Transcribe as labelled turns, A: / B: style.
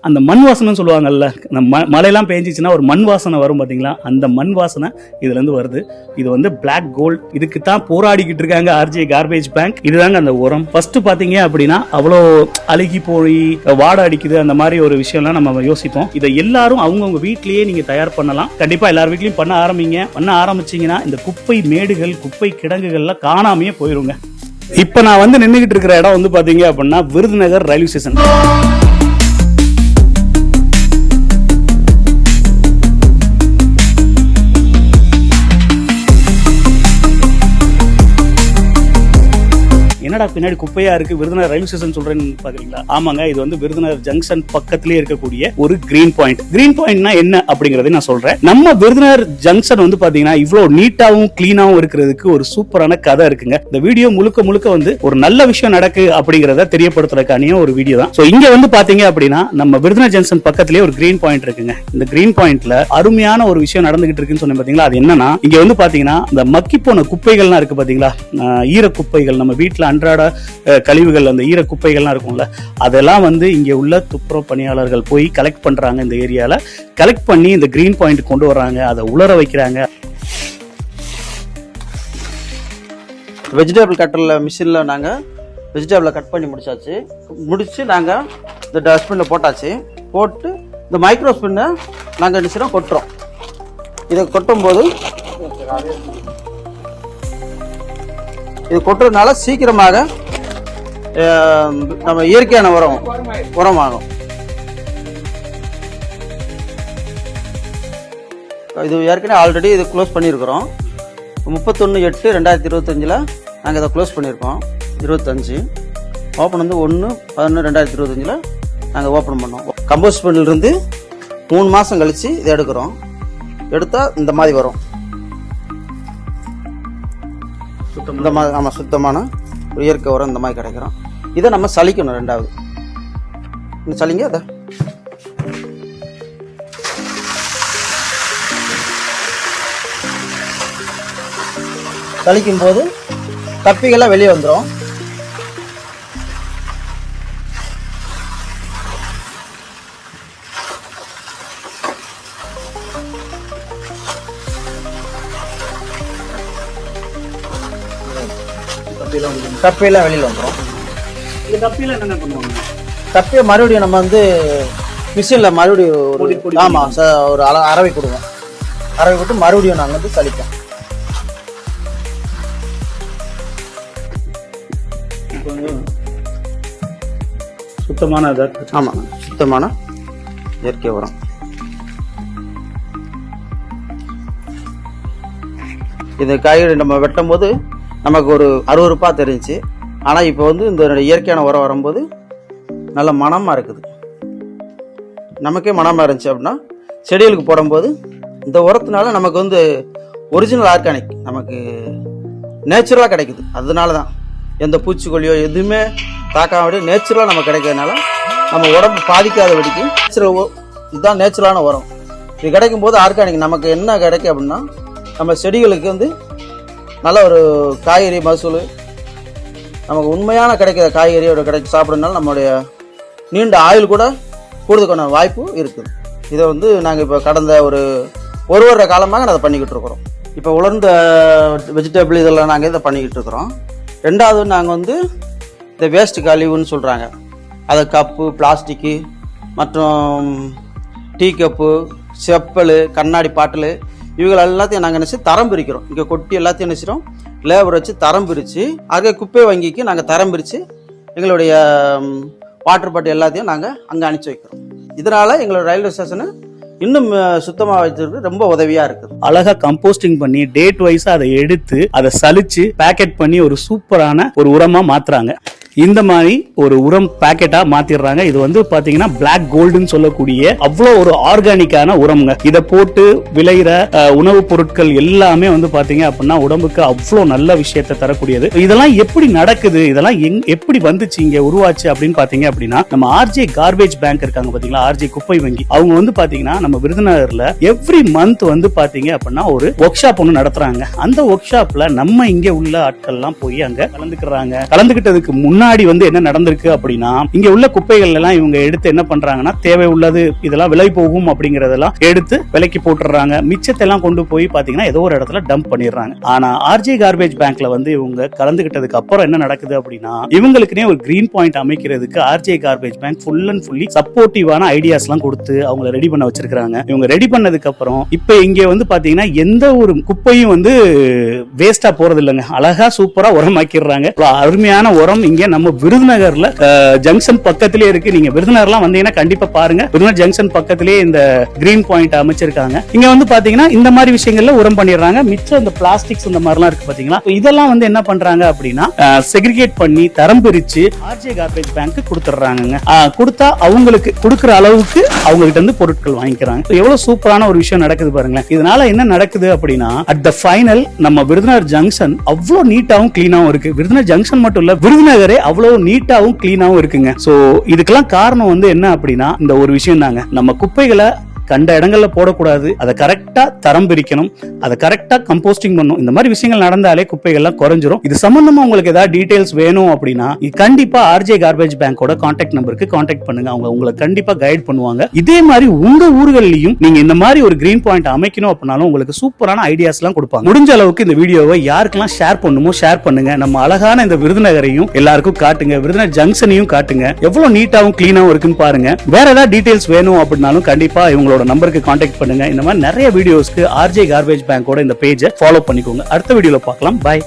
A: அந்த மண் வாசனை சொல்லுவாங்கல்ல, அந்த மழையெல்லாம் பெஞ்சிச்சுன்னா ஒரு மண் வாசனை வரும் பாத்தீங்களா, அந்த மண் வாசனை இதுல இருந்து வருது. இது வந்து பிளாக் கோல்ட். இதுக்கு தான் போராடிக்கிட்டு இருக்காங்க ஆர்ஜே கார்பேஜ் பேங்க். இதுதாங்க அந்த உரம். ஃபர்ஸ்ட் பாத்தீங்க அப்படின்னா அவ்வளோ அழுகி போய் வாடை அடிக்குது அந்த மாதிரி ஒரு விஷயம்லாம் நம்ம யோசிப்போம். இதை எல்லாரும் அவங்கவுங்க வீட்லயே நீங்க தயார் பண்ணலாம். கண்டிப்பா எல்லார் வீட்லயும் பண்ண ஆரம்பிச்சீங்கன்னா இந்த குப்பை மேடுகள், குப்பை கிடங்குகள்லாம் காணாமையே போயிருங்க. இப்ப நான் வந்து நின்றுகிட்டு இருக்கிற இடம் வந்து பாத்தீங்க அப்படின்னா விருதுநகர் ரயில்வே ஸ்டேஷன். என்னடா பின்னாடி குப்பையா இருக்கு, விருதுநகர் ரயில்வே ஸ்டேஷன் சொல்றேன்னு பாக்குறீங்களா? ஆமாங்க, இது வந்து விருதுநகர் ஜங்ஷன் பக்கத்திலே இருக்கக்கூடிய ஒரு கிரீன் பாயிண்ட். கிரீன் பாயிண்ட்னா என்ன அப்படிங்கறத நான் சொல்றேன். நம்ம விருதுநகர் ஜங்ஷன் வந்து பாத்தீங்கன்னா இவ்வளவு நீட்டாவும் கிளீனாவும் இருக்கிறதுக்கு ஒரு சூப்பரான கதை இருக்குங்க. இந்த வீடியோ முழுக்க முழுக்க வந்து ஒரு நல்ல விஷயம் நடக்கு அப்படிங்கறத தெரியப்படுத்துறதுக்கான ஒரு வீடியோ தான். சோ இங்க வந்து பாத்தீங்க அப்படின்னா நம்ம விருதுநகர் ஜங்ஷன் பக்கத்திலே ஒரு கிரீன் பாயிண்ட் இருக்குங்க. இந்த கிரீன் பாயிண்ட்ல அருமையான ஒரு விஷயம் நடந்துகிட்டு இருக்குன்னு சொன்னேன் பாத்தீங்களா. அது என்னன்னா, இங்க வந்து பாத்தீங்கன்னா இந்த மக்கி போன குப்பைகள்லாம் இருக்கு பாத்தீங்களா, ஈர குப்பைகள், நம்ம வீட்டுல அன்றாட கழிவுகள், அந்த ஈர குப்பைகள்லாம் இருக்கும்ல, அதெல்லாம் வந்து இங்க உள்ள துப்புரவு பணியாளர்கள் போய் கலெக்ட் பண்றாங்க. இந்த ஏரியால கலெக்ட் பண்ணி இந்த கிரீன் பாயிண்ட் கொண்டு வர்றாங்க, அதை உலர வைக்கிறாங்க.
B: வெஜிடபிள் கட்டர்ல மிஷின்ல நாங்க வெஜிடபிளை கட் பண்ணி முடிச்சு நாங்க இந்த டஸ்ட்பின்ல போட்டாச்சு. போட்டு இந்த மைக்ரோ ஸ்பின்னை நாங்க என்ன செய்றோம், கொட்டுறோம். இதை கொட்டும் போது இது கொட்டுறதுனால சீக்கிரமாக நம்ம இயற்கையான உரம் ஆகும். இது ஏற்கனவே ஆல்ரெடி இது க்ளோஸ் பண்ணியிருக்கிறோம். 31/8/2025 நாங்கள் இதை க்ளோஸ் பண்ணியிருக்கோம். 25 ஓப்பன் வந்து 1/11/2025 நாங்கள் ஓப்பன் பண்ணோம். கம்போஸ்ட் பண்ணிலிருந்து 3 மாதம் கழித்து இதை எடுக்கிறோம். எடுத்தால் இந்த மாதிரி வரும். இந்த மாதிரி நம்ம சுத்தமான ஒரு இயற்கை உரம் இந்த மாதிரி கிடைக்கிறோம். இதை நம்ம சலிக்கணும். ரெண்டாவது சலிங்க அதை சலிக்கும் போது கப்பிகள்லாம் வெளியே வந்துடும். கப்பையெல்லாம் வெளியில் வந்துடும்.
A: இந்த கப்பியில என்ன பண்ணுவாங்க?
B: கப்பையை மறுபடியும் நம்ம வந்து மிஷினில் மறுபடியும் ஆமாம் ஒரு அரவை கொடுவோம். அரவை விட்டு மறுபடியும் நாங்கள் வந்து சலிப்போம்.
A: சுத்தமான
B: ஆமாம், சுத்தமான இயற்கை உரம். இது காய்கறி நம்ம வெட்டும் போது நமக்கு ஒரு 60 ரூபாய் தெரிஞ்சு, ஆனால் இப்போ வந்து இந்த இயற்கையான உரம் வரும்போது நல்ல மனமாக இருக்குது. நமக்கே மனமாக இருந்துச்சு அப்படின்னா செடிகளுக்கு போடும்போது இந்த உரத்தினால நமக்கு வந்து ஒரிஜினல் ஆர்கானிக் நமக்கு நேச்சுரலாக கிடைக்குது. அதனால தான் எந்த பூச்சிக்கொல்லியோ எதுவுமே தாக்காம நேச்சுரலாக நமக்கு கிடைக்கிறதுனால நம்ம உடம்பு பாதிக்காதபடிக்கு இதுதான் நேச்சுரலான உரம். இது கிடைக்கும் போது ஆர்கானிக் நமக்கு என்ன கிடைக்கும் அப்படின்னா, நம்ம செடிகளுக்கு வந்து நல்ல ஒரு காய்கறி மகசூல், நமக்கு உண்மையான கிடைக்கிற காய்கறியோட சாப்பிட்றதுனால நம்மளுடைய நீண்ட ஆயுள் கூட கூடுறதுக்கான வாய்ப்பு இருக்குது. இதை வந்து நாங்கள் இப்போ கடந்த ஒரு வருட காலமாக அதை பண்ணிக்கிட்டு இருக்கிறோம். இப்போ உலர்ந்த வெஜிடபிள் இதெல்லாம் நாங்கள் இதை பண்ணிக்கிட்டு இருக்கிறோம். ரெண்டாவது நாங்கள் வந்து இந்த வேஸ்ட் கழிவுன்னு சொல்கிறாங்க, அதை கப்பு, பிளாஸ்டிக்கு மற்றும் டீ கப்பு, செப்பல், கண்ணாடி பாட்டில், இவங்க எல்லாத்தையும் நாங்கள் நினச்சி தரம் பிரிக்கிறோம். இங்கே கொட்டி எல்லாத்தையும் நினைச்சிடும் லேபர் வச்சு தரம் பிரித்து, ஆக குப்பை வங்கிக்கு நாங்கள் தரம் பிரித்து எங்களுடைய வாட்டர் பாட்டில் எல்லாத்தையும் நாங்கள் அங்கே அனுப்பிச்சி வைக்கிறோம். இதனால் எங்களோட ரயில்வே ஸ்டேஷனை இன்னும் சுத்தமாக வச்சிருக்கு ரொம்ப உதவியாக இருக்குது.
A: அழகாக கம்போஸ்டிங் பண்ணி டேட் வைஸாக அதை எடுத்து அதை சலிச்சு பேக்கெட் பண்ணி ஒரு சூப்பரான ஒரு உரமாக மாற்றுறாங்க. இந்த மாதிரி ஒரு உரம் பாக்கெட்டா மாத்திடுறாங்க. இது வந்து பாத்தீங்கன்னா பிளாக் கோல்டுன்னு சொல்லக்கூடிய அவ்வளோ ஒரு ஆர்கானிக்கான உரம்ங்க. இதை போட்டு விளையிற உணவுப் பொருட்கள் எல்லாமே வந்து பாத்தீங்க அப்படின்னா உடம்புக்கு அவ்வளோ நல்ல விஷயத்தை தரக்கூடியது. இதெல்லாம் எப்படி நடக்குது, இதெல்லாம் எப்படி வந்துச்சு, இங்க உருவாச்சு அப்படின்னு பாத்தீங்க அப்படின்னா, நம்ம ஆர்ஜே கார்பேஜ் பேங்க் இருக்காங்க பாத்தீங்களா, ஆர்ஜே குப்பை வங்கி, அவங்க வந்து பாத்தீங்கன்னா நம்ம விருதுநகர்ல எவ்ரி மந்த் வந்து பாத்தீங்க அப்படின்னா ஒரு ஒர்க் ஷாப் ஒன்று நடத்துறாங்க. அந்த ஒர்க் ஷாப்ல நம்ம இங்க உள்ள ஆட்கள் எல்லாம் போய் அங்க கலந்துக்கிறாங்க. கலந்துகிட்டதுக்கு முன்னாடி முன்னாடி வந்து என்ன நடந்திருக்கு அப்படின்னா, இங்க உள்ள குப்பைகள் எல்லாம் இவங்க எடுத்து என்ன பண்றாங்கன்னா, தேவை உள்ளது இதெல்லாம் விலை போகும் அப்படிங்கறதெல்லாம் எடுத்து விலைக்கு போட்டுறாங்க. மிச்சத்தை எல்லாம் கொண்டு போய் பாத்தீங்கன்னா ஏதோ ஒரு இடத்துல டம்ப் பண்ணிடுறாங்க. ஆனா ஆர்ஜே கார்பேஜ் பேங்க்ல வந்து இவங்க கலந்துகிட்டதுக்கு அப்புறம் என்ன நடக்குது அப்படின்னா, இவங்களுக்குனே ஒரு கிரீன் பாயிண்ட் அமைக்கிறதுக்கு RJ garbage bank full and fully சப்போர்ட்டிவான ஐடியாஸ் எல்லாம் கொடுத்து அவங்கள ரெடி பண்ண வச்சிருக்காங்க. இவங்க ரெடி பண்ணதுக்கு அப்புறம் இப்ப இங்க வந்து பாத்தீங்கன்னா எந்த ஒரு குப்பையும் வந்து வேஸ்டா போறது இல்லைங்க. அழகா சூப்பரா உரமாக்கிடுறாங்க. அருமையான உரம் இங்க நம்ம விருதுநகர்ல ஜங்ஷன் பக்கத்திலே இருக்கு. நீங்க விருதுநகர்லாம் வந்தீங்கன்னா கண்டிப்பா பாருங்க. விருதுநகர் ஜங்ஷன் பக்கத்திலே இந்த கிரீன் பாயிண்ட் அமைச்சிருக்காங்க. இங்க வந்து பாத்தீங்கன்னா இந்த மாதிரி விஷயங்கள்ல உரம் பண்ணிடுறாங்க. மிச்சம் இந்த பிளாஸ்டிக்ஸ் இந்த மாதிரிலாம் இருக்கு பாத்தீங்களா, இதெல்லாம் வந்து என்ன பண்றாங்க அப்படின்னா செக்ரிகேட் பண்ணி தரம் பிரிச்சு ஆர்ஜே கார்பேஜ் பேங்க் கொடுத்துறாங்க. கொடுத்தா அவங்களுக்கு கொடுக்கிற அளவுக்கு அவங்க கிட்ட இருந்து பொருட்கள் வாங்கிக்கிறாங்க. எவ்வளவு சூப்பரான ஒரு விஷயம் நடக்குது பாருங்களேன். இதனால என்ன நடக்குது அப்படின்னா, அட் த ஃபைனல் நம்ம விருதுநகர் ஜங்ஷன் அவ்வளவு நீட்டாவும் கிளீனாவும் இருக்கு. விருதுநகர் ஜங்ஷன் மட்டும் இல்ல, விருதுநகரே அவ்வளவு நீட்டாவும் கிளீனாவும் இருக்குங்க. சோ இதுக்கெல்லாம் காரணம் வந்து என்ன அப்படின்னா, இந்த ஒரு விஷயம் தாங்க. நம்ம குப்பைகளை கண்ட இடங்கள்ல போடக்கூடாது. அதை கரெக்டா தரம் பிரிக்கணும், அதை கரெக்டா கம்போஸ்டிங் பண்ணணும். இந்த மாதிரி விஷயங்கள் நடந்தாலே குப்பைகள்லாம் குறைஞ்சிரும். இது சம்பந்தமா உங்களுக்கு ஏதாவது டீடைல்ஸ் வேணும் அப்படின்னா கண்டிப்பா ஆர்ஜே கார்பேஜ் பேங்கோட கான்டாக்ட் நம்பருக்கு கான்டாக்ட் பண்ணுங்க. அவங்க உங்களை கண்டிப்பா கைட் பண்ணுவாங்க. இதே மாதிரி உங்க ஊர்கள்லயும் நீங்க இந்த மாதிரி ஒரு கிரீன் பாயிண்ட் அமைக்கணும் அப்படின்னாலும் உங்களுக்கு சூப்பரான ஐடியாஸ் எல்லாம் கொடுப்பாங்க. முடிஞ்ச அளவுக்கு இந்த வீடியோவை யாருக்கெல்லாம் ஷேர் பண்ணுமோ ஷேர் பண்ணுங்க. நம்ம அழகான இந்த விருதுநகரையும் எல்லாருக்கும் காட்டுங்க. விருதுநகர் ஜங்ஷனையும் காட்டுங்க. எவ்வளவு நீட்டாவும் கிளீனாவும் இருக்குன்னு பாருங்க. வேற ஏதாவது டீடைல்ஸ் வேணும் அப்படின்னாலும் கண்டிப்பா இவங்களோட நம்பருக்கு கான்டாக்ட் பண்ணுங்க. இந்த மாதிரி நிறைய வீடியோஸ்க்கு ஆர்ஜே கார்பேஜ் பேங்கோட இந்த பேஜை ஃபாலோ பண்ணிக்கோங்க. அடுத்த வீடியோல பார்க்கலாம். பை.